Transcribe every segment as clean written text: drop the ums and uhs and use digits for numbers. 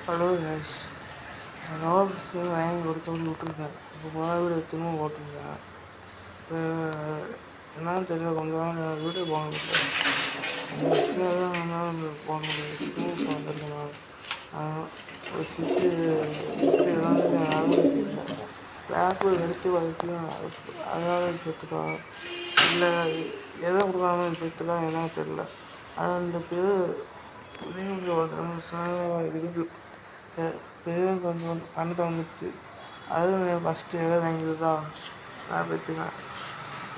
Hello guys, ropes வாங்கி கொடுத்தோடி விட்டுருக்கேன். இப்போ வீடு திரும்ப போட்டிருக்கேன். இப்போ என்னன்னு தெரியல, கொஞ்சம் நாள் வீடியோ போக முடியல. தான் போக முடியல. ஸ்கூலுக்கு வந்துருக்கேன். ஒரு சித்து இழந்துட்டு யாரும் தெரியல. பேப்பர் எடுத்து வரைக்கும் அதனால செத்துட்டோம். இல்லை எதை கொடுக்காம செத்துலாம் என்னன்னு தெரியல. ஆனால் அந்த பேர் இருக்குது. பெரிய கொஞ்சம் கண்ணத்தை வந்துடுச்சு. அதுவும் ஃபஸ்ட்டு இடம் வாங்கியது தான் நான் வச்சுக்கேன்.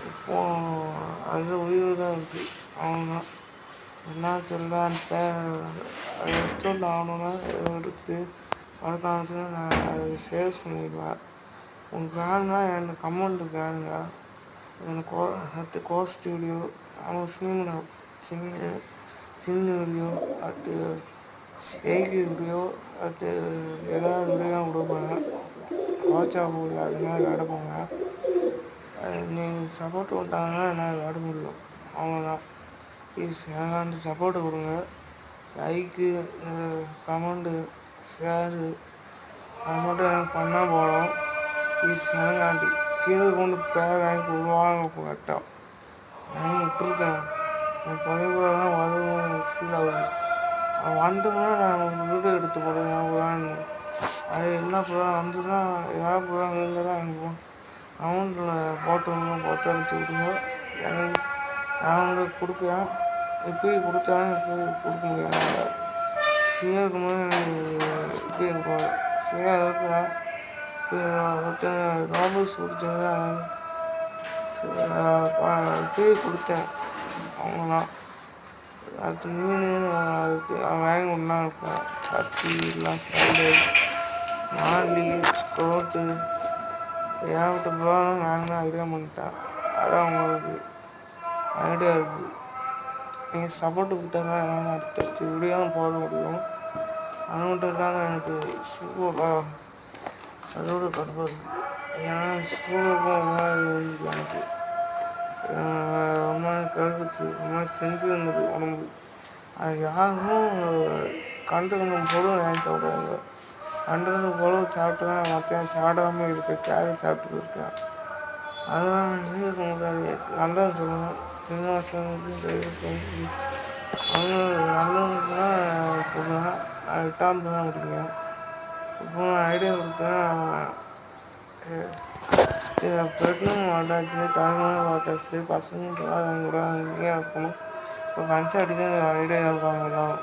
இப்போது அதில் உயிர் தான் இருக்குது. அவங்க என்ன தெரியல. அந்த ரெஸ்டாரண்ட் ஆகணுன்னா எடுத்து வளர்க்க நான் அதை சேல்ஸ் பண்ணிடுவேன். உங்களுக்கு வேணுன்னா எனக்கு கமெண்ட் கேளுங்க. எனக்கு கோர் ஸ்டூடியோ அவன் சின்ன வீடியோ அது ஸ்டேக் வீடியோ அது எல்லா வீடியோ கொடுப்பாங்க. வாட்சா போய் அது மாதிரி நடப்போங்க. நீங்கள் சப்போர்ட் கொடுத்தாங்கன்னா என்னால் விளாட முடியும். அவ்வளோதான். ப்ளீஸ் எனக்கு சப்போர்ட்டு கொடுங்க. லைக்கு, கமெண்டு, ஷேரு அது மட்டும் எனக்கு பண்ணால் போகிறோம். ப்ளீஸ் எனக்கு கீழே கொண்டு பேர் வாங்கி கொடுவாங்க. கரெக்டாக வாங்கி விட்டுருக்கேன். என் பையன் தான் வருவோம் ஃபீல் ஆகுது. அவன் வந்தோம்னா நான் வீடியோ எடுத்து போடுவேன். அவங்க அது என்ன போகிறோம் வந்துன்னா ஏதாவது போகிறாங்க இங்கே தான் அனுப்புவோம். அமௌண்ட்டில் போட்டு எடுத்து விடுங்க. எனக்கு நான் கொடுக்குறேன். இப்போயும் கொடுத்தாலும் இப்போ கொடுக்க முடியாது. ஃப்ரீயாக இருக்கும்போது எனக்கு இப்படி இருக்கும். ஃப்ரீயாக இருக்கிறேன். ஒருத்தன் ரோபோட்ஸ் கொடுத்தீங்கன்னா இப்போயே கொடுத்தேன். அவங்களாம் அடுத்து மீன் அதுக்கு வாங்கி ஒன்றா இருப்பேன். கத்தி எல்லாம் சண்டை மாலி கோட்டு ஏகப்பட்ட பொருளாலும் வாங்கினா ஐடியா பண்ணிட்டேன். அதான் உங்களுக்கு ஐடியா இருக்குது. நீங்கள் சப்போர்ட்டு கொடுத்தா என்னால் அடுத்த வீடியோவும் போட முடியும். அது மட்டும் இல்லாமல் எனக்கு சூப்பராக அதோட கடுப்பாக இருக்குது. ஏன்னா சூப்பராக எனக்கு ரொம்ப கழுகுச்சு. ரொம்ப மாதிரி செஞ்சு இருந்தது உடம்பு. அது யாரும் கண்டுக்கணும் பொருள் வாங்கி சாப்பிடுவாங்க. கண்டுக்கணும் பொருள் சாப்பிட்டுனா மற்ற சாப்பிடாமல் இருக்க கேரட் சாப்பிட்டு இருக்கேன். அதெல்லாம் இருக்க முடியாது. நல்லது சொல்லணும். சின்ன வயசுலேருந்து பெரிய வயசுலேருந்து அவங்க நல்லவங்களுக்குலாம் சொல்லுவேன். நான் விட்டாமல் தான் முடியும். இப்போ ஐடியா கொடுத்தேன். பெட்டும் வாட்டாச்சு, தாய்மாரும் வாட்டாச்சு, பசங்க கூட அங்கேயே இருக்கணும். இப்போ ஃபங்க்ஷன் அடிக்க ஐடியா இருக்காங்க எல்லாம்.